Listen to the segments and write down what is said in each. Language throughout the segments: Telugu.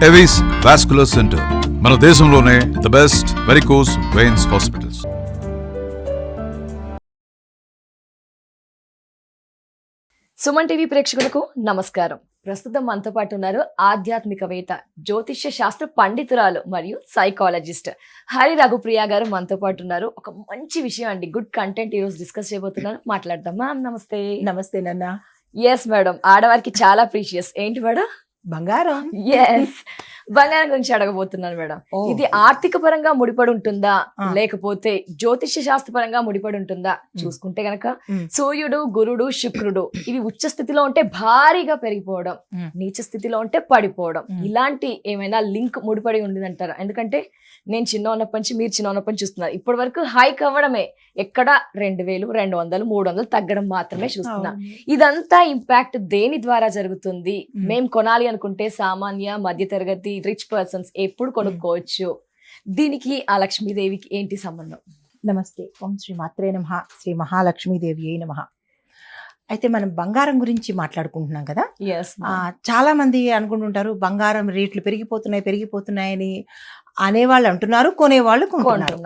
ఎవిస్ వాస్కులర్ సెంటర్ మన దేశంలోనే the best varicose veins hospitals. Suman TV ప్రేక్షకులకు నమస్కారం. ప్రస్తుతం మనతో పాటు ఉన్నారు ఆధ్యాత్మికవేత్త, జ్యోతిష్య శాస్త్ర పండితురాలు మరియు సైకాలజిస్ట్ హరి రఘుప్రియ గారు మనతో పాటు ఉన్నారు. ఒక మంచి విషయం అండి, గుడ్ కంటెంట్ ఈ రోజు డిస్కస్ చేయబోతున్నారు. మాట్లాడదాం. మ్యామ్ నమస్తే. నమస్తే నాన్న. ఎస్ మేడం, ఆడవారికి చాలా ప్రీషియస్ ఏంటి మేడం? బంగారం. ఎస్, బంగారం గురించి అడగబోతున్నాను మేడం. ఇది ఆర్థిక పరంగా ముడిపడి ఉంటుందా లేకపోతే జ్యోతిష్య శాస్త్ర పరంగా ముడిపడి ఉంటుందా? చూసుకుంటే గనక సూర్యుడు, గురుడు, శుక్రుడు ఇవి ఉచ్చ స్థితిలో ఉంటే భారీగా పెరిగిపోవడం, నీచ స్థితిలో ఉంటే పడిపోవడం, ఇలాంటి ఏమైనా లింక్ ముడిపడి ఉండిందంటారా? ఎందుకంటే నేను చిన్న ఉన్నప్పటి నుంచి, మీరు చిన్న ఉన్నప్పటి నుంచి చూస్తున్నారు. ఇప్పటి వరకు హైక్ అవ్వడమే, ఎక్కడ 2000, 200, 300 తగ్గడం మాత్రమే చూస్తున్నా. ఇదంతా ఇంపాక్ట్ దేని ద్వారా జరుగుతుంది? మేము కొనాలి అనుకుంటే సామాన్య, మధ్యతరగతి, రిచ్ పర్సన్స్ ఎప్పుడు కొనుక్కోవచ్చు? దీనికి ఆ లక్ష్మీదేవికి ఏంటి సంబంధం? నమస్తే. ఓం శ్రీ మాత్రే నమః. శ్రీ మహాలక్ష్మీదేవి అయి నమః. అయితే మనం బంగారం గురించి మాట్లాడుకుంటున్నాం కదా. చాలా మంది అనుకుంటుంటారు బంగారం రేట్లు పెరిగిపోతున్నాయని అనేవాళ్ళు అంటున్నారు, కొనేవాళ్ళు కొంటున్నారు.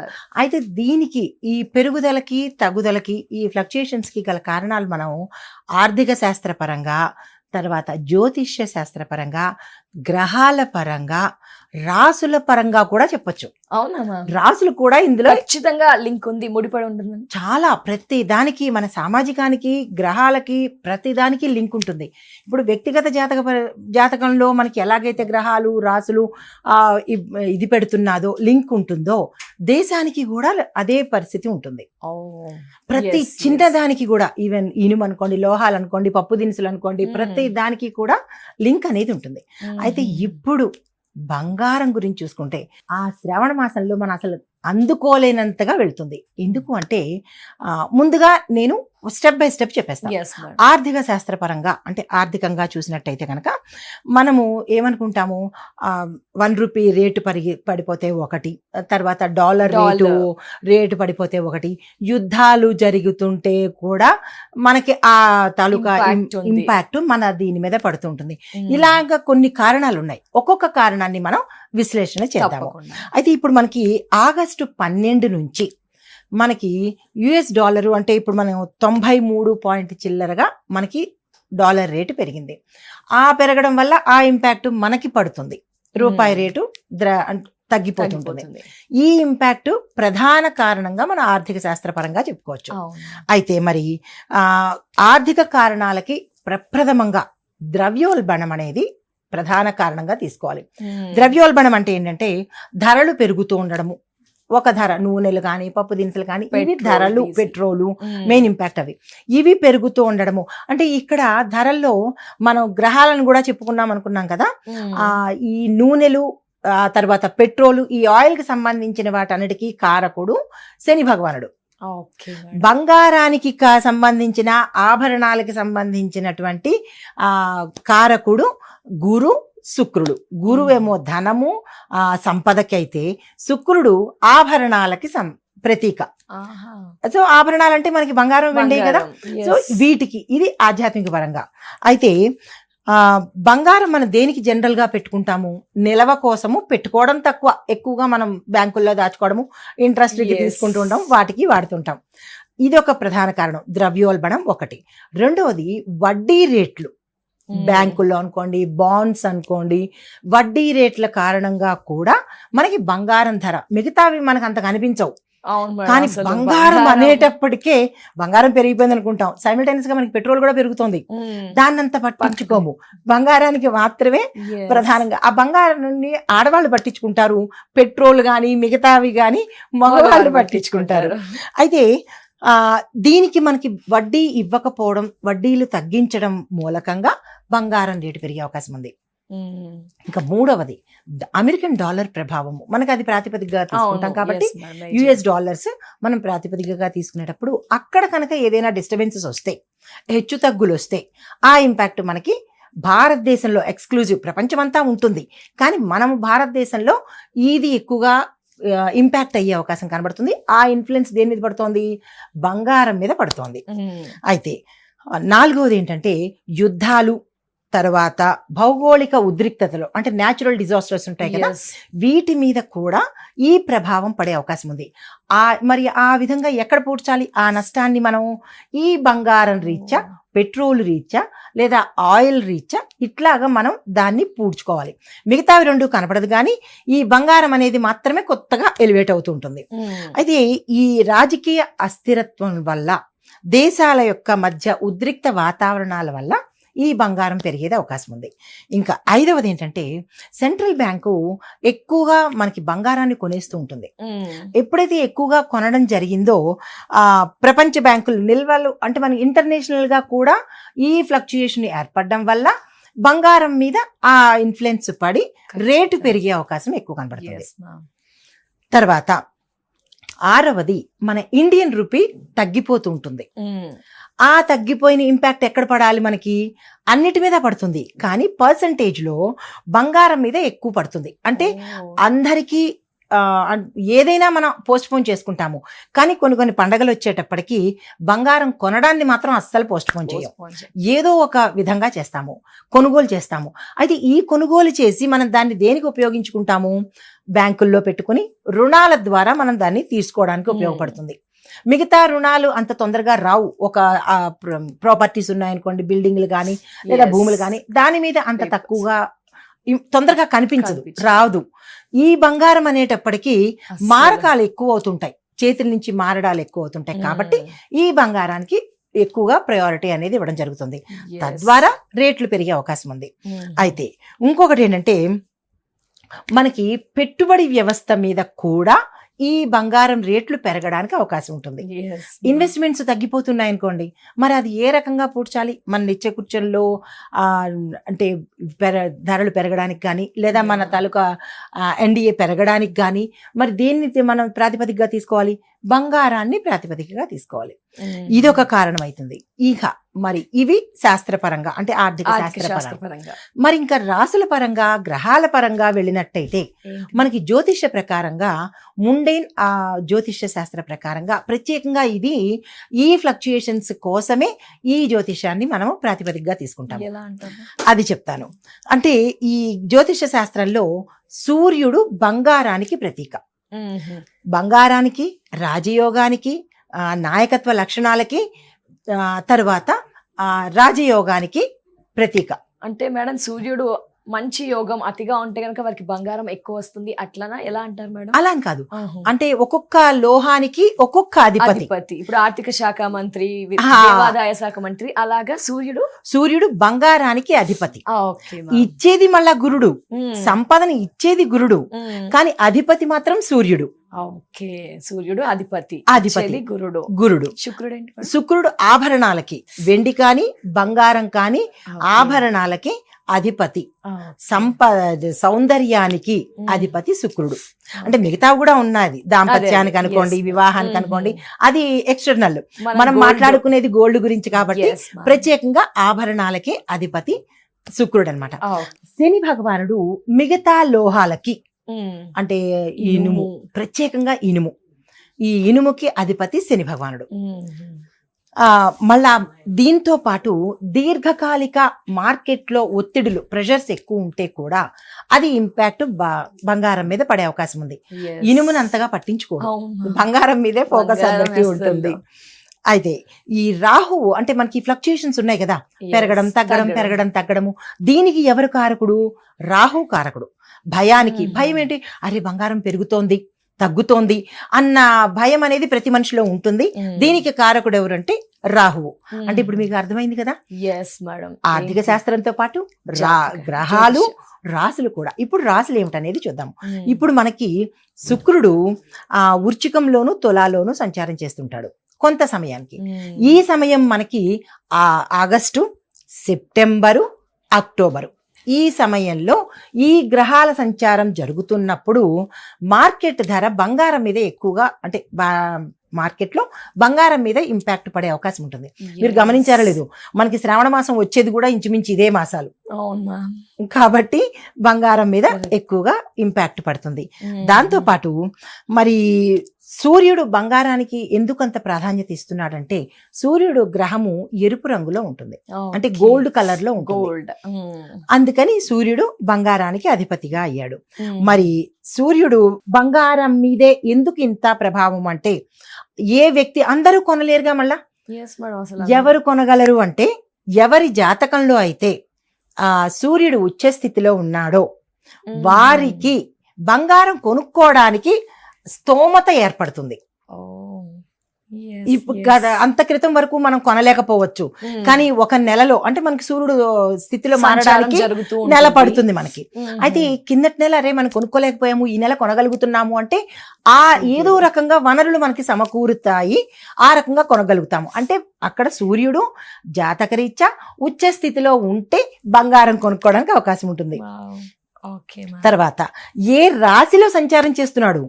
అయితే దీనికి ఈ పెరుగుదలకి తగ్గుదలకి ఈ ఫ్లక్చుయేషన్స్ కి గల కారణాలు మనం ఆర్థిక శాస్త్రపరంగా, తర్వాత జ్యోతిష్య శాస్త్రపరంగా, గ్రహాల పరంగా, రాసుల పరంగా కూడా చెప్పొచ్చు. అవునా? రాసులు కూడా ఇందులో ఖచ్చితంగా లింక్ ఉంది, ముడిపడి ఉంటుంది. చాలా, ప్రతి దానికి, మన సామాజికానికి, గ్రహాలకి, ప్రతి దానికి లింక్ ఉంటుంది. ఇప్పుడు వ్యక్తిగత జాతకంలో మనకి ఎలాగైతే గ్రహాలు, రాసులు ఇది పెడుతున్నాదో, లింక్ ఉంటుందో, దేశానికి కూడా అదే పరిస్థితి ఉంటుంది. ప్రతి చిన్నదానికి కూడా, ఈవెన్ ఇనుము అనుకోండి, లోహాలు అనుకోండి, పప్పు దినుసులు అనుకోండి, ప్రతి దానికి కూడా లింక్ అనేది ఉంటుంది. అయితే ఇప్పుడు బంగారం గురించి చూసుకుంటే ఆ శ్రావణ మాసంలో మనం అసలు అందుకోలేనంతగా వెళ్తుంది. ఎందుకు అంటే ముందుగా నేను స్టెప్ బై స్టెప్ చెప్పేస్తాను. ఆర్థిక శాస్త్రపరంగా, అంటే ఆర్థికంగా చూసినట్టయితే కనుక మనము ఏమనుకుంటాము, ₹1 రేటు పడిపోతే ఒకటి, తర్వాత డాలర్ రేటు పడిపోతే ఒకటి, యుద్ధాలు జరుగుతుంటే కూడా మనకి ఆ తాలూకా ఇంపాక్ట్ మన దీని మీద పడుతుంటుంది. ఇలాగా కొన్ని కారణాలు ఉన్నాయి. ఒక్కొక్క కారణాన్ని మనం విశ్లేషణ చేద్దాము. అయితే ఇప్పుడు మనకి ఆగస్టు 12 నుంచి మనకి $, అంటే ఇప్పుడు మనం 93 పాయింట్ చిల్లరగా మనకి డాలర్ రేటు పెరిగింది. ఆ పెరగడం వల్ల ఆ ఇంపాక్ట్ మనకి పడుతుంది. రూపాయి రేటు తగ్గిపోతుంటుంది. ఈ ఇంపాక్ట్ ప్రధాన కారణంగా మన ఆర్థిక శాస్త్రపరంగా చెప్పుకోవచ్చు. అయితే మరి ఆర్థిక కారణాలకి ప్రప్రథమంగా ద్రవ్యోల్బణం అనేది ప్రధాన కారణంగా తీసుకోవాలి. ద్రవ్యోల్బణం అంటే ఏంటంటే ధరలు పెరుగుతూ ఉండడము. ఒక ధర, నూనెలు కానీ, పప్పు దినుసులు కానీ, ఇవి ధరలు, పెట్రోలు మెయిన్ ఇంపాక్ట్ అవి. ఇవి పెరుగుతూ ఉండడము అంటే ఇక్కడ ధరల్లో మనం గ్రహాలను కూడా చెప్పుకున్నాం అనుకున్నాం కదా. ఈ నూనెలు, తర్వాత పెట్రోలు, ఈ ఆయిల్ కి సంబంధించిన వాటన్నిటికీ కారకుడు శని భగవానుడు. బంగారానికి సంబంధించిన, ఆభరణాలకి సంబంధించినటువంటి కారకుడు గురు, శుక్రుడు. గురువేమో ధనము, సంపదకి అయితే శుక్రుడు ఆభరణాలకి ప్రతీక. సో ఆభరణాలంటే మనకి బంగారం, వెండి కదా. సో వీటికి ఇది ఆధ్యాత్మిక పరంగా. అయితే బంగారం మనం దేనికి జనరల్ గా పెట్టుకుంటాము? నిలవ కోసము పెట్టుకోవడం తక్కువ, ఎక్కువగా మనం బ్యాంకుల్లో దాచుకోవడము, ఇంట్రెస్ట్ తీసుకుంటూ ఉంటాం, వాటికి వాడుతుంటాం. ఇది ఒక ప్రధాన కారణం, ద్రవ్యోల్బణం ఒకటి. రెండవది వడ్డీ రేట్లు. బ్యాంకుల్లో అనుకోండి, బాండ్స్ అనుకోండి, వడ్డీ రేట్ల కారణంగా కూడా మనకి బంగారం ధర, మిగతావి మనకు అంత కనిపించవు. కానీ బంగారం అనేటప్పటికే బంగారం పెరిగిపోయింది అనుకుంటాం, సైమిల్టైనస్ గా మనకి పెట్రోల్ కూడా పెరుగుతుంది. దాన్నంత పట్టించుకోము, బంగారానికి మాత్రమే ప్రధానంగా. ఆ బంగారాన్ని ఆడవాళ్ళు పట్టించుకుంటారు, పెట్రోల్ గాని మిగతావి గాని మగవాళ్ళు పట్టించుకుంటారు. అయితే దీనికి మనకి వడ్డీ ఇవ్వకపోవడం, వడ్డీలు తగ్గించడం మూలకంగా బంగారం రేటు పెరిగే అవకాశం ఉంది. ఇంకా మూడవది అమెరికన్ డాలర్ ప్రభావము. మనకు అది ప్రాతిపదికగా తీసుకుంటాం కాబట్టి $, మనం ప్రాతిపదికగా తీసుకునేటప్పుడు అక్కడ కనుక ఏదైనా డిస్టర్బెన్సెస్ వస్తే, హెచ్చు తగ్గులు వస్తే, ఆ ఇంపాక్ట్ మనకి భారతదేశంలో ఎక్స్క్లూజివ్, ప్రపంచమంతా ఉంటుంది కానీ మనం భారతదేశంలో ఇది ఎక్కువగా ఇంపాక్ట్ అయ్యే అవకాశం కనబడుతుంది. ఆ ఇన్ఫ్లుయెన్స్ దేని మీద పడుతోంది? బంగారం మీద పడుతోంది. అయితే నాలుగవది ఏంటంటే యుద్ధాలు, తర్వాత భౌగోళిక ఉద్రిక్తతలు అంటే న్యాచురల్ డిజాస్టర్స్ ఉంటాయి కదా, Yes. వీటి మీద కూడా ఈ ప్రభావం పడే అవకాశం ఉంది. మరి ఆ విధంగా ఎక్కడ పూడ్చాలి ఆ నష్టాన్ని? మనం ఈ బంగారం రీత్యా, పెట్రోల్ రీత్యా లేదా ఆయిల్ రీత్యా ఇట్లాగా మనం దాన్ని పూడ్చుకోవాలి. మిగతావి రెండు కనపడదు, కానీ ఈ బంగారం అనేది మాత్రమే కొత్తగా ఎలివేట్ అవుతూ ఉంటుంది. అయితే ఈ రాజకీయ అస్థిరత్వం వల్ల, దేశాల యొక్క మధ్య ఉద్రిక్త వాతావరణాల వల్ల ఈ బంగారం పెరిగేది అవకాశం ఉంది. ఇంకా 5వది ఏంటంటే, సెంట్రల్ బ్యాంకు ఎక్కువగా మనకి బంగారాన్ని కొనేస్తూ ఉంటుంది. ఎప్పుడైతే ఎక్కువగా కొనడం జరిగిందో ప్రపంచ బ్యాంకులు నిల్వలు అంటే మన ఇంటర్నేషనల్ గా కూడా ఈ ఫ్లక్చుయేషన్ ఏర్పడడం వల్ల బంగారం మీద ఆ ఇన్ఫ్లుయెన్స్ పడి రేటు పెరిగే అవకాశం ఎక్కువ కనబడుతుంది. తర్వాత 6వది మన ఇండియన్ రూపీ తగ్గిపోతూ ఉంటుంది. ఆ తగ్గిపోయిన ఇంపాక్ట్ ఎక్కడ పడాలి? మనకి అన్నిటి మీద పడుతుంది, కానీ పర్సంటేజ్లో బంగారం మీద ఎక్కువ పడుతుంది. అంటే అందరికీ ఏదైనా మనం పోస్ట్ పోన్ చేసుకుంటాము, కానీ కొన్ని పండగలు వచ్చేటప్పటికి బంగారం కొనడాన్ని మాత్రం అస్సలు పోస్ట్ పోన్ చేయం. ఏదో ఒక విధంగా చేస్తాము, కొనుగోలు చేస్తాము. అయితే ఈ కొనుగోలు చేసి మనం దాన్ని దేనికి ఉపయోగించుకుంటాము? బ్యాంకుల్లో పెట్టుకుని రుణాల ద్వారా మనం దాన్ని తీసుకోవడానికి ఉపయోగపడుతుంది. మిగతా రుణాలు అంత తొందరగా రావు. ఒక ప్రాపర్టీస్ ఉన్నాయనుకోండి, బిల్డింగ్లు కానీ లేదా భూములు కానీ, దాని మీద అంత తక్కువగా తొందరగా కనిపించదు, రాదు. ఈ బంగారం అనేటప్పటికీ మారకాలు ఎక్కువ అవుతుంటాయి, చేతుల నుంచి మారడాలు ఎక్కువ అవుతుంటాయి. కాబట్టి ఈ బంగారానికి ఎక్కువగా ప్రయారిటీ అనేది ఇవ్వడం జరుగుతుంది. తద్వారా రేట్లు పెరిగే అవకాశం ఉంది. అయితే ఇంకొకటి ఏంటంటే, మనకి పెట్టుబడి వ్యవస్థ మీద కూడా ఈ బంగారం రేట్లు పెరగడానికి అవకాశం ఉంటుంది. ఇన్వెస్ట్మెంట్స్ తగ్గిపోతున్నాయి అనుకోండి, మరి అది ఏ రకంగా పూడ్చాలి? మన నిత్య కూర్చొల్లో అంటే ధరలు పెరగడానికి కానీ, లేదా మన తాలూకా ఎన్డీఏ పెరగడానికి కానీ, మరి దేన్ని మనం ప్రాతిపదికగా తీసుకోవాలి? బంగారాన్ని ప్రాతిపదికగా తీసుకోవాలి. ఇది ఒక కారణం అవుతుంది. ఇక మరి ఇవి శాస్త్రపరంగా అంటే ఆర్థిక శాస్త్రపరంగా. మరి ఇంకా రాసుల పరంగా, గ్రహాల పరంగా వెళ్ళినట్టయితే మనకి జ్యోతిష్య ప్రకారంగా, ముండైన్ జ్యోతిష్య శాస్త్ర ప్రకారంగా ప్రత్యేకంగా ఇది ఈ ఫ్లక్చుయేషన్స్ కోసమే ఈ జ్యోతిష్యాన్ని మనం ప్రాతిపదికగా తీసుకుంటాం. అది చెప్తాను. అంటే ఈ జ్యోతిష్య శాస్త్రంలో సూర్యుడు బంగారానికి ప్రతీక. బంగారానికి, రాజయోగానికి, నాయకత్వ లక్షణాలకి, తర్వాత రాజయోగానికి ప్రతీక. అంటే మేడం, సూర్యుడు మంచి యోగం అతిగా ఉంటే గనక వారికి బంగారం ఎక్కువ వస్తుంది, అట్లనా? ఎలా అంటారు మేడం? అలా అని కాదు, అంటే ఒక్కొక్క లోహానికి ఒక్కొక్క అధిపతి. ఇప్పుడు ఆర్థిక శాఖ మంత్రి, దేవాదాయ శాఖ మంత్రి, అలాగా సూర్యుడు బంగారానికి అధిపతి. ఇచ్చేది మళ్ళా గురుడు, సంపదని ఇచ్చేది గురుడు, కానీ అధిపతి మాత్రం సూర్యుడు. సూర్యుడు అధిపతి, గురుడు. శుక్రుడు ఆభరణాలకి, వెండి కాని బంగారం కాని ఆభరణాలకి అధిపతి, సౌందర్యానికి అధిపతి శుక్రుడు. అంటే మిగతా కూడా ఉన్నది, దాంపత్యానికి అనుకోండి, వివాహానికి అనుకోండి, అది ఎక్స్టర్నల్. మనం మాట్లాడుకునేది గోల్డ్ గురించి కాబట్టి ప్రత్యేకంగా ఆభరణాలకి అధిపతి శుక్రుడు అన్నమాట. శని భగవానుడు మిగతా లోహాలకి, అంటే ఇనుము, ప్రత్యేకంగా ఇనుము, ఈ ఇనుముకి అధిపతి శని భగవానుడు. మళ్ళా దీంతో పాటు దీర్ఘకాలిక మార్కెట్లో ఒత్తిడులు, ప్రెషర్స్ ఎక్కువ ఉంటే కూడా అది ఇంపాక్ట్ బంగారం మీద పడే అవకాశం ఉంది. ఇనుమును అంతగా పట్టించుకోదు, బంగారం మీదే ఫోకస్ అందరికీ ఉంటుంది. అయితే ఈ రాహువు అంటే మనకి ఫ్లక్చుయేషన్స్ ఉన్నాయి కదా, పెరగడం తగ్గడం, పెరగడం తగ్గడము, దీనికి ఎవరు కారకుడు? రాహు కారకుడు. భయానికి, భయం ఏంటి? అరే బంగారం పెరుగుతోంది, తగ్గుతోంది అన్న భయం అనేది ప్రతి మనిషిలో ఉంటుంది. దీనికి కారకుడు ఎవరంటే రాహువు. అంటే ఇప్పుడు మీకు అర్థమైంది కదా. ఆర్థిక శాస్త్రంతో పాటు గ్రహాలు, రాసులు కూడా. ఇప్పుడు రాసులు ఏమిటనేది చూద్దాం. ఇప్పుడు మనకి శుక్రుడు వృశ్చికంలోను, తులాలోను సంచారం చేస్తుంటాడు కొంత సమయానికి. ఈ సమయం మనకి ఆగస్టు, సెప్టెంబరు, అక్టోబరు, ఈ సమయంలో ఈ గ్రహాల సంచారం జరుగుతున్నప్పుడు మార్కెట్ ధర బంగారం మీద ఎక్కువగా, అంటే మార్కెట్లో బంగారం మీద ఇంపాక్ట్ పడే అవకాశం ఉంటుంది. మీరు గమనించారా లేదు, మనకి శ్రావణ మాసం వచ్చేది కూడా ఇంచుమించు ఇదే మాసాలు కాబట్టి బంగారం మీద ఎక్కువగా ఇంపాక్ట్ పడుతుంది. దాంతో పాటు మరి సూర్యుడు బంగారానికి ఎందుకంత ప్రాధాన్యత ఇస్తున్నాడంటే సూర్యుడు గ్రహము ఎరుపు రంగులో ఉంటుంది, అంటే గోల్డ్ కలర్ లో ఉంటుంది. గోల్డ్. అందుకని సూర్యుడు బంగారానికి అధిపతిగా అయ్యాడు. మరి సూర్యుడు బంగారం మీదే ఎందుకు ఇంత ప్రభావం అంటే ఏ వ్యక్తి అందరూ కొనలేరుగా, మళ్ళా ఎవరు కొనగలరు అంటే ఎవరి జాతకంలో అయితే సూర్యుడు ఉచ్చ స్థితిలో ఉన్నాడో వారికి బంగారం కొనుక్కోవడానికి స్తోమత ఏర్పడుతుంది. అంత క్రితం వరకు మనం కొనలేకపోవచ్చు, కానీ ఒక నెలలో అంటే మనకి సూర్యుడు స్థితిలో మారడానికి నెల పడుతుంది మనకి. అయితే కిందటి నెల అరే మనం కొనుక్కోలేకపోయాము, ఈ నెల కొనగలుగుతున్నాము అంటే ఏదో రకంగా వనరులు మనకి సమకూరుతాయి, ఆ రకంగా కొనగలుగుతాము. అంటే అక్కడ సూర్యుడు జాతకరీత్యా ఉచ్చ స్థితిలో ఉంటే బంగారం కొనుక్కోవడానికి అవకాశం ఉంటుంది. తర్వాత ఏ రాశిలో సంచారం చేస్తున్నాడు,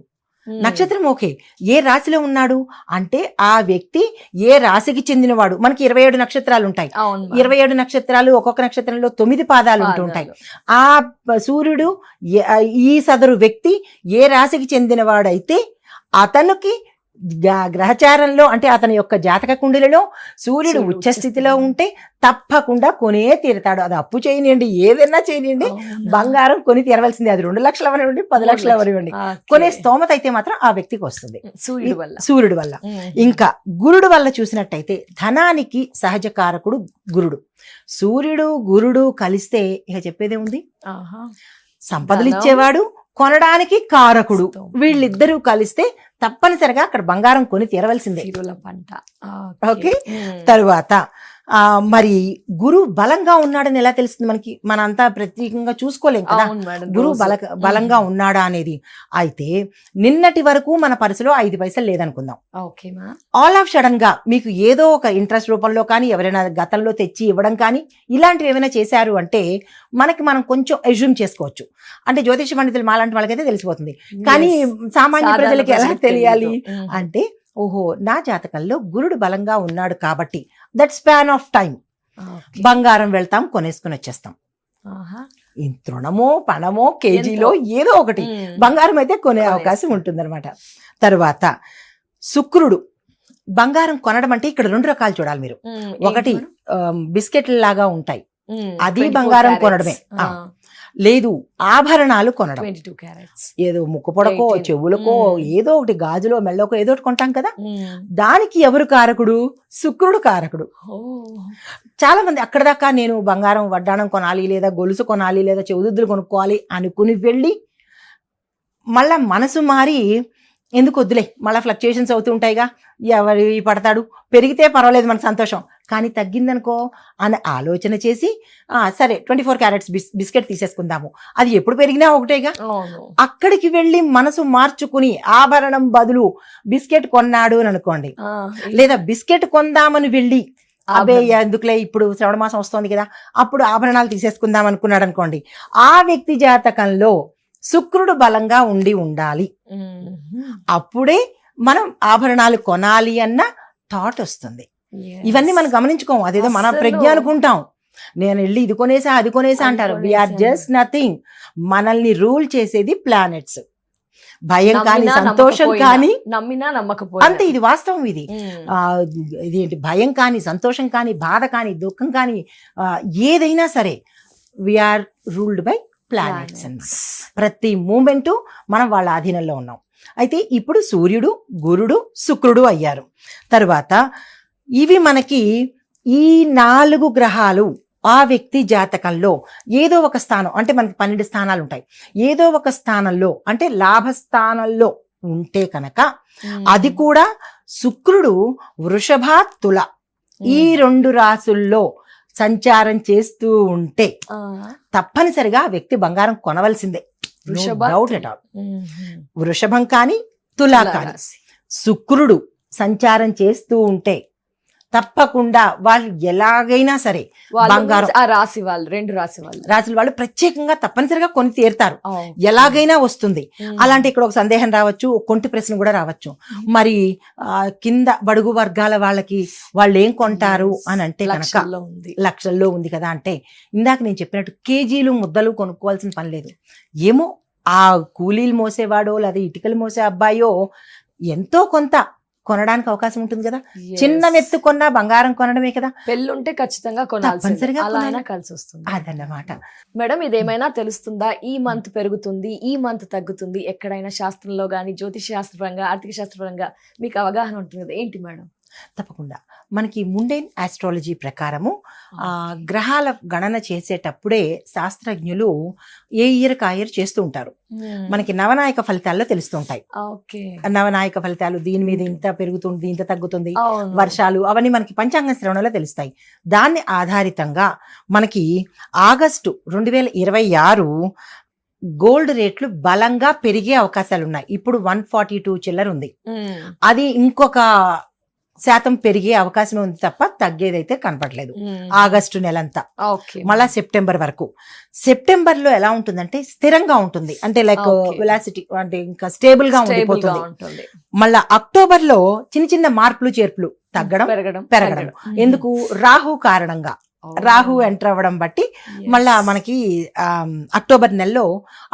నక్షత్రం ఓకే, ఏ రాశిలో ఉన్నాడు అంటే ఆ వ్యక్తి ఏ రాశికి చెందినవాడు. మనకి 27 నక్షత్రాలు ఉంటాయి, 27 నక్షత్రాలు ఒక్కొక్క నక్షత్రంలో 9 పాదాలు ఉంటుంటాయి. ఆ సూర్యుడు ఈ సదరు వ్యక్తి ఏ రాశికి చెందినవాడైతే అతనికి గ్రహచారంలో అంటే అతని యొక్క జాతక కుండలిలో సూర్యుడు ఉచ్చ స్థితిలో ఉంటే తప్పకుండా కొనే తీరుతాడు. అది అప్పు చేయనివ్వండి, ఏదైనా చేయనివ్వండి, బంగారం కొని తీరవలసింది. అది 2 లక్షలు అవనివ్వండి, 10 లక్షలు అవనివ్వండి, కొనే స్తోమత అయితే మాత్రం ఆ వ్యక్తికి వస్తుంది సూర్యుడు వల్ల. ఇంకా గురుడు వల్ల చూసినట్టయితే ధనానికి సహజ కారకుడు గురుడు. సూర్యుడు గురుడు కలిస్తే ఇక చెప్పేదే ఉంది, సంపదలు ఇచ్చేవాడు, కొనడానికి కారకుడు, వీళ్ళిద్దరూ కలిస్తే తప్పనిసరిగా అక్కడ బంగారం కొని తీరవలసిందే. ఓకే. తరువాత మరి గురువు బలంగా ఉన్నాడని ఎలా తెలుస్తుంది మనకి? మనంతా ప్రత్యేకంగా చూసుకోలేం కదా గురువు బలంగా ఉన్నాడా అనేది. అయితే నిన్నటి వరకు మన పరిధిలో 5 పైసలు లేదనుకుందాం. ఆల్ ఆఫ్ సడన్ గా మీకు ఏదో ఒక ఇంట్రెస్ట్ రూపంలో కానీ ఎవరైనా గతంలో తెచ్చి ఇవ్వడం కానీ ఇలాంటివి ఏమైనా చేశారు అంటే మనం కొంచెం అజ్యూమ్ చేసుకోవచ్చు. అంటే జ్యోతిష పండితులు మాలాంటి వాళ్ళకైతే తెలిసిపోతుంది, కానీ సామాన్య ప్రజలకి ఎలా తెలియాలి అంటే ఓహో నా జాతకంలో గురుడు బలంగా ఉన్నాడు కాబట్టి దట్ స్పాన్ ఆఫ్ టైం బంగారం వెళ్తాం, కొనేసుకుని వచ్చేస్తాం. తృణమో పణమో కేజీలో ఏదో ఒకటి బంగారం అయితే కొనే అవకాశం ఉంటుందన్నమాట. తర్వాత శుక్రుడు బంగారం కొనడం అంటే ఇక్కడ 2 రకాలు చూడాలి మీరు. ఒకటి బిస్కెట్ల లాగా ఉంటాయి, అది బంగారం కొనడమే. లేదు ఆభరణాలు కొనడం, ఏదో ముక్కు పొడకో చెవులకో ఏదో ఒకటి గాజులో మెళ్ళకో ఏదో ఒకటి కొంటాం కదా, దానికి ఎవరు కారకుడు? శుక్రుడు కారకుడు. చాలా మంది అక్కడ దాకా నేను బంగారం వడ్డాణం కొనాలి, లేదా గొలుసు కొనాలి, లేదా చెవుదుద్దులు కొనుక్కోవాలి అనుకుని వెళ్ళి మళ్ళా మనసు మారి ఎందుకు వద్దులే, మళ్ళీ ఫ్లక్చుయేషన్స్ అవుతూ ఉంటాయిగా, ఎవరి పడతాడు, పెరిగితే పర్వాలేదు మనకు సంతోషం, కానీ తగ్గిందనుకో అని ఆలోచన చేసి సరే 24 క్యారెట్స్ బిస్కెట్ తీసేసుకుందాము, అది ఎప్పుడు పెరిగినా ఒకటేగా, అక్కడికి వెళ్ళి మనసు మార్చుకుని ఆభరణం బదులు బిస్కెట్ కొన్నాడు అని అనుకోండి, లేదా బిస్కెట్ కొందామని వెళ్ళి అబే ఎందుకులే ఇప్పుడు శ్రవణ మాసం వస్తుంది కదా అప్పుడు ఆభరణాలు తీసేసుకుందాం అనుకున్నాడు అనుకోండి, ఆ వ్యక్తి జాతకంలో శుక్రుడు బలంగా ఉండాలి. అప్పుడే మనం ఆభరణాలు కొనాలి అన్న థాట్ వస్తుంది. ఇవన్నీ మనం గమనించుకోము, అదేదో మన ప్రజ్ఞ అనుకుంటాం. నేను వెళ్ళి ఇది కొనేసా అది కొనేసా అంటారు. We are just nothing. మనల్ని రూల్ చేసేది ప్లానెట్స్. భయం కానీ సంతోషం కానీ నమ్మినా నమ్మకపోయినా అంతే, ఇది వాస్తవం. ఇదేంటి భయం కానీ సంతోషం కానీ బాధ కానీ దుఃఖం కానీ ఏదైనా సరే వీఆర్ రూల్డ్ బై ప్లానెట్స్ అన్నమాట. ప్రతి మూమెంటు మనం వాళ్ళ ఆధీనంలో ఉన్నాం. అయితే ఇప్పుడు సూర్యుడు గురుడు శుక్రుడు అయ్యారు. తర్వాత ఇవి మనకి ఈ 4 గ్రహాలు ఆ వ్యక్తి జాతకంలో ఏదో ఒక స్థానం, అంటే మనకి 12 స్థానాలు ఉంటాయి, ఏదో ఒక స్థానంలో అంటే లాభస్థానంలో ఉంటే కనుక అది కూడా శుక్రుడు వృషభ తుల ఈ 2 రాసుల్లో సంచారం చేస్తూ ఉంటే తప్పనిసరిగా వ్యక్తి బంగారం కొనవలసిందే. Doubt at all. వృషభం కానీ తులా కానీ శుక్రుడు సంచారం చేస్తూ ఉంటే తప్పకుండా వాళ్ళు ఎలాగైనా సరే బంగారం రాశి వాళ్ళు 2 రాశుల వాళ్ళు ప్రత్యేకంగా తప్పనిసరిగా కొని తీరుతారు, ఎలాగైనా వస్తుంది. అలాంటి ఇక్కడ ఒక సందేహం రావచ్చు, కొంటి ప్రశ్న కూడా రావచ్చు. మరి కింద బడుగు వర్గాల వాళ్ళకి వాళ్ళు ఏం కొంటారు అని అంటే కనుక లక్షల్లో ఉంది కదా అంటే ఇందాక నేను చెప్పినట్టు కేజీలు ముద్దలు కొనుక్కోవాల్సిన పని లేదు. ఏమో ఆ కూలీలు మోసేవాడో లేదా ఇటుకలు మోసే అబ్బాయో ఎంతో కొంత కొనడానికి అవకాశం ఉంటుంది కదా. Yes. చిన్న మెత్తు కొన్నా బంగారం కొనడమే కదా. పెళ్ళుంటే ఖచ్చితంగా కొనాల్సిందే. తప్పనిసరిగా అలా అయినా కొనాలి. కలిసి వస్తుంది. అదన్నమాట. మేడం ఇదేమైనా తెలుస్తుందా? ఈ మంత్ పెరుగుతుంది, ఈ మంత్ తగ్గుతుంది, ఎక్కడైనా శాస్త్రంలో గానీ జ్యోతిష శాస్త్రపరంగా, ఆర్థిక శాస్త్రపరంగా మీకు అవగాహన ఉంటుంది కదా, ఏంటి మేడం? తప్పకుండా మనకి ముండేన్ ఆస్ట్రాలజీ ప్రకారము గ్రహాల గణన చేసేటప్పుడే శాస్త్రజ్ఞులు ఏ ఇయర్ కా ఇయర్ చేస్తూ ఉంటారు. మనకి నవనాయక ఫలితాల్లో తెలుస్తుంటాయి. ఓకే. నవనాయక ఫలితాలు దీని మీద ఇంత పెరుగుతుంది, ఇంత తగ్గుతుంది, అవును. వర్షాలు అవన్నీ మనకి పంచాంగ శ్రవణంలో తెలుస్తాయి. దాన్ని ఆధారితంగా మనకి ఆగస్టు 2026 గోల్డ్ రేట్లు బలంగా పెరిగే అవకాశాలు ఉన్నాయి. ఇప్పుడు 142 చిల్లర ఉంది. అది ఇంకొక శాతం పెరిగే అవకాశం ఉంది తప్ప తగ్గేదైతే కనపడలేదు ఆగస్టు నెలంతా. ఓకే. మళ్ళా సెప్టెంబర్ వరకు. సెప్టెంబర్ లో ఎలా ఉంటుందంటే స్థిరంగా ఉంటుంది, అంటే లైక్ Okay. వెలాసిటీ అంటే ఇంకా స్టేబుల్ గా Stable గా ఉండిపోతుంది. ఉంటుంది. మళ్ళా అక్టోబర్ లో చిన్న చిన్న మార్పులు చేర్పులు తగ్గడం పెరగడం. పెరగడం. ఎందుకు? రాహు కారణంగా. రాహు ఎంటర్ అవ్వడం బట్టి మళ్ళా మనకి అక్టోబర్ నెలలో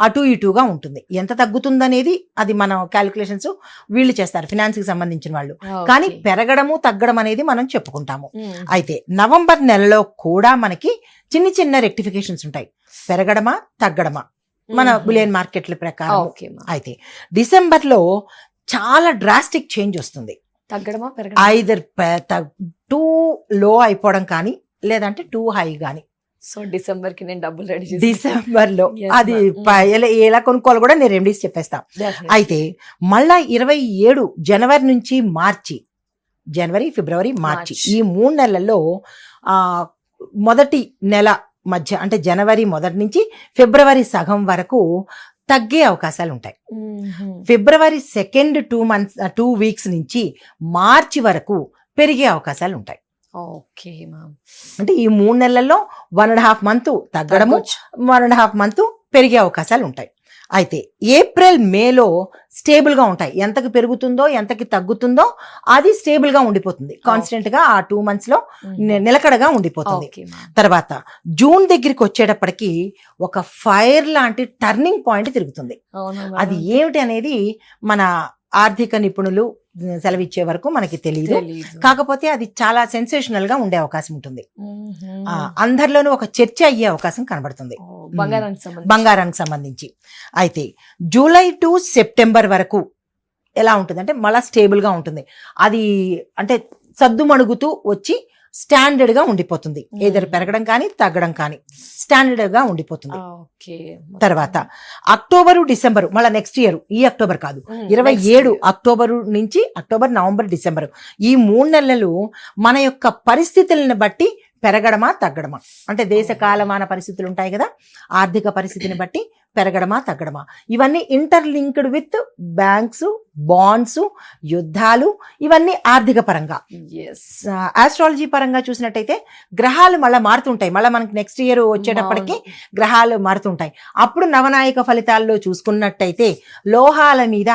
అటు ఇటుగా ఉంటుంది. ఎంత తగ్గుతుందనేది అది మన క్యాలిక్యులేషన్స్ వీళ్ళు చేస్తారు, ఫినాన్స్ కి సంబంధించిన వాళ్ళు. కానీ పెరగడము తగ్గడం అనేది మనం చెప్పుకుంటాము. అయితే నవంబర్ నెలలో కూడా మనకి చిన్న చిన్న రెక్టిఫికేషన్స్ ఉంటాయి. పెరగడమా తగ్గడమా మన బులియన్ మార్కెట్ల ప్రకారం. అయితే డిసెంబర్ లో చాలా డ్రాస్టిక్ చేంజ్ వస్తుంది. తగ్గడమా పెరగడం? ఐదర్ టూ లో అయిపోవడం కానీ లేదంటే టూ హై గాని. సో డిసెంబర్ కి నేను డబ్బులు రెడీ డిసెంబర్ లో Yes, అది ma'am. ఎలా కొనుక్కోవాలి కూడా నేను రెమెడీస్ చెప్పేస్తా. అయితే మళ్ళా 27 జనవరి నుంచి మార్చి, జనవరి ఫిబ్రవరి మార్చి మార్చ్. ఈ 3 నెలల్లో మొదటి నెల మధ్య అంటే జనవరి మొదటి నుంచి ఫిబ్రవరి సగం వరకు తగ్గే అవకాశాలు ఉంటాయి. ఫిబ్రవరి సెకండ్ 2 వీక్స్ నుంచి మార్చి వరకు పెరిగే అవకాశాలు ఉంటాయి. Okay ma'am. అంటే ఈ 3 నెలల్లో 1.5 మంత్ తగ్గడము, 1.5 మంత్ పెరిగే అవకాశాలు ఉంటాయి. అయితే ఏప్రిల్ మేలో స్టేబుల్ గా ఉంటాయి. ఎంతకి పెరుగుతుందో ఎంతకి తగ్గుతుందో అది స్టేబుల్ గా ఉండిపోతుంది. కాన్స్టెంట్ గా ఆ 2 మంత్స్ లో నిలకడగా ఉండిపోతుంది. తర్వాత జూన్ దగ్గరికి వచ్చేటప్పటికి ఒక ఫైర్ లాంటి టర్నింగ్ పాయింట్ తిరుగుతుంది. అది ఏమిటి అనేది మన ఆర్థిక నిపుణులు సెలవిచ్చే వరకు మనకి తెలియదు. కాకపోతే అది చాలా సెన్సేషనల్ గా ఉండే అవకాశం ఉంటుంది. అందరిలోనూ ఒక చర్చ అయ్యే అవకాశం కనబడుతుంది బంగారానికి సంబంధించి. అయితే జూలై టు సెప్టెంబర్ వరకు ఎలా ఉంటుంది అంటే మళ్ళా స్టేబుల్ గా ఉంటుంది. అది అంటే సద్దుమణుగుతూ వచ్చి స్టాండర్డ్ గా ఉండిపోతుంది. ఏదైనా పెరగడం కానీ తగ్గడం కానీ స్టాండర్డ్ గా ఉండిపోతుంది. తర్వాత అక్టోబరు డిసెంబర్ మళ్ళీ నెక్స్ట్ ఇయర్, ఈ అక్టోబర్ కాదు, 27 అక్టోబరు నుంచి అక్టోబర్ నవంబర్ డిసెంబర్ ఈ 3 నెలలు మన యొక్క పరిస్థితులను బట్టి పెరగడమా తగ్గడమా, అంటే దేశ కాలమాన పరిస్థితులు ఉంటాయి కదా, ఆర్థిక పరిస్థితిని బట్టి పెరగడమా తగ్గడమా, ఇవన్నీ ఇంటర్లింక్డ్ విత్ బ్యాంక్స్, బాండ్స్, యుద్ధాలు, ఇవన్నీ ఆర్థిక పరంగా. ఆస్ట్రాలజీ పరంగా చూసినట్టయితే గ్రహాలు మళ్ళీ మారుతుంటాయి. మళ్ళీ మనకి నెక్స్ట్ ఇయర్ వచ్చేటప్పటికి గ్రహాలు మారుతుంటాయి. అప్పుడు నవనాయక ఫలితాల్లో చూసుకున్నట్టయితే లోహాల మీద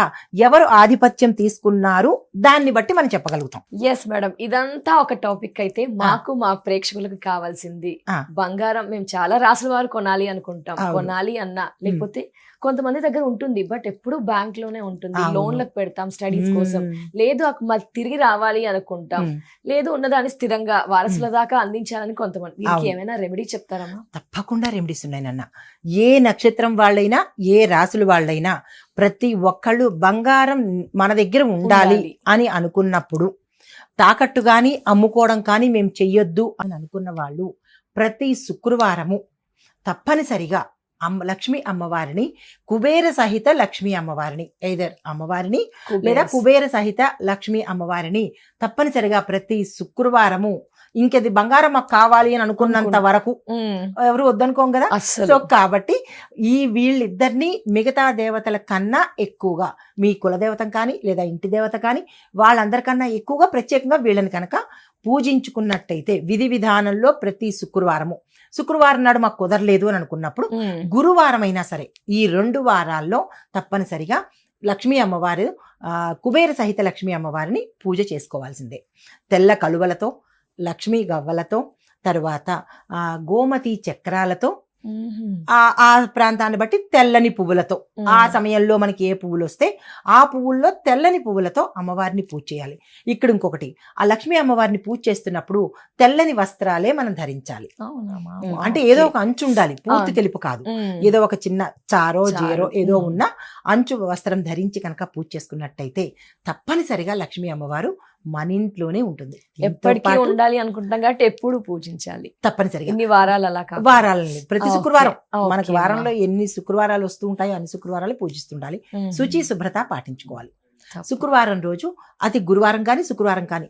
ఎవరు ఆధిపత్యం తీసుకున్నారు దాన్ని బట్టి మనం చెప్పగలుగుతాం. ఎస్ మేడం, ఇదంతా ఒక టాపిక్ అయితే మాకు మా ప్రేక్షకులకు కావాల్సింది బంగారం. మేము చాలా రాసుల వారు కొనాలి అనుకుంటాం, కొనాలి అన్నా లేకపోతే కొంతమంది దగ్గర ఉంటుంది బట్ ఎప్పుడు బ్యాంక్ లోనే ఉంటుంది, లోన్లకు పెడతాం స్టడీస్ కోసం, లేదు మాకు తిరిగి రావాలి అనుకుంటాం, లేదు ఉన్నదాన్ని స్థిరంగా వారసుల దాకా అందించాలని కొంతమంది. వీరికి ఏమైనా రెమెడీ చెప్తారమ్మా? తప్పకుండా రెమెడీస్ ఉన్నాయి నాన్న. ఏ నక్షత్రం వాళ్ళైనా ఏ రాసులు వాళ్ళైనా ప్రతి ఒక్కళ్ళు బంగారం మన దగ్గర ఉండాలి అని అనుకున్నప్పుడు, తాకట్టు కానీ అమ్ముకోవడం కానీ మేము చెయ్యొద్దు అని అనుకున్న వాళ్ళు ప్రతి శుక్రవారము తప్పనిసరిగా లక్ష్మీ అమ్మవారిని, కుబేర సహిత లక్ష్మీ అమ్మవారిని, ఎయిదర్ అమ్మవారిని లేదా కుబేర సహిత లక్ష్మీ అమ్మవారిని తప్పనిసరిగా ప్రతి శుక్రవారము, ఇంకది బంగారం మాకు కావాలి అని అనుకున్నంత వరకు ఎవరు వద్దనుకోం కదా. సో కాబట్టి ఈ వీళ్ళిద్దరిని మిగతా దేవతల కన్నా ఎక్కువగా, మీ కులదేవత కానీ లేదా ఇంటి దేవత కానీ వాళ్ళందరికన్నా ఎక్కువగా ప్రత్యేకంగా వీళ్ళని కనుక పూజించుకున్నట్టయితే విధి విధానంలో ప్రతి శుక్రవారం నాడు మాకు కుదరలేదు అని అనుకున్నప్పుడు గురువారం అయినా సరే ఈ 2 వారాల్లో తప్పనిసరిగా లక్ష్మీ అమ్మవారు, కుబేర సహిత లక్ష్మీ అమ్మవారిని పూజ చేసుకోవాల్సిందే. తెల్ల కలువలతో, లక్ష్మీ గవ్వలతో, తరువాత గోమతి చక్రాలతో ఆ ప్రాంతాన్ని బట్టి తెల్లని పువ్వులతో, ఆ సమయంలో మనకి ఏ పువ్వులు వస్తే ఆ పువ్వుల్లో తెల్లని పువ్వులతో అమ్మవారిని పూజ చేయాలి. ఇక్కడ ఇంకొకటి, ఆ లక్ష్మీ అమ్మవారిని పూజ చేస్తున్నప్పుడు తెల్లని వస్త్రాలే మనం ధరించాలి. అంటే ఏదో ఒక అంచు ఉండాలి, పూర్తి తెలుపు కాదు. ఏదో ఒక చిన్న చారో జీరో ఏదో ఉన్న అంచు వస్త్రం ధరించి కనుక పూజ చేసుకున్నట్టయితే తప్పనిసరిగా లక్ష్మీ అమ్మవారు మన ఇంట్లోనే ఉంటుంది. ఎప్పటికీ ఉండాలి అనుకుంటాం కాబట్టి ఎప్పుడు పూజించాలి తప్పనిసరిగా. ఇన్ని వారాలు అలా కాదు, వారాలని ప్రతి శుక్రవారం ఓకే. మనకి వారంలో ఎన్ని శుక్రవారాలు వస్తూ ఉంటాయో అన్ని శుక్రవారాలు పూజిస్తుండాలి. శుచి శుభ్రత పాటించుకోవాలి. శుక్రవారం రోజు అది గురువారం కానీ శుక్రవారం కానీ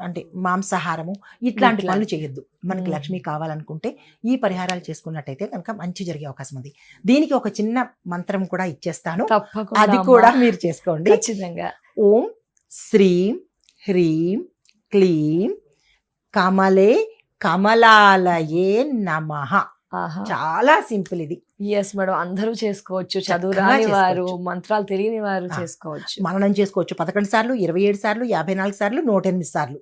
అంటే మాంసాహారము ఇట్లాంటి పనులు చేయొద్దు. మనకి లక్ష్మి కావాలనుకుంటే ఈ పరిహారాలు చేసుకున్నట్టయితే కనుక మంచి జరిగే అవకాశం ఉంది. దీనికి ఒక చిన్న మంత్రం కూడా ఇచ్చేస్తాను, అది కూడా మీరు చేసుకోండి. ఖచ్చితంగా. ఓం శ్రీం హ్రీం క్లీం కమలే కమలాలయే నమః. చాలా సింపుల్ ఇది. ఎస్ మేడం, అందరూ చేసుకోవచ్చు. చదువు రాని వారు, మంత్రాలు తెలియని వారు చేసుకోవచ్చు. మననం చేసుకోవచ్చు. 11 సార్లు, 27 సార్లు, 54 సార్లు, 108 సార్లు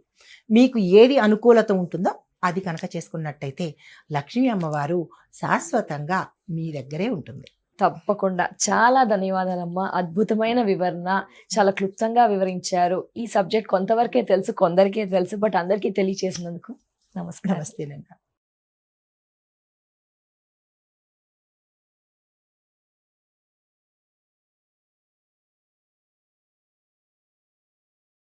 మీకు ఏది అనుకూలత ఉంటుందో అది కనుక చేసుకున్నట్టయితే లక్ష్మీ అమ్మవారు శాశ్వతంగా మీ దగ్గరే ఉంటుంది. తప్పకుండా. చాలా ధన్యవాదాలమ్మా, అద్భుతమైన వివరణ, చాలా క్లుప్తంగా వివరించారు. ఈ సబ్జెక్ట్ కొంతవరకే తెలుసు, కొందరికే తెలుసు, బట్ అందరికీ తెలియచేసినందుకు నమస్కారం. నమస్తేనండి.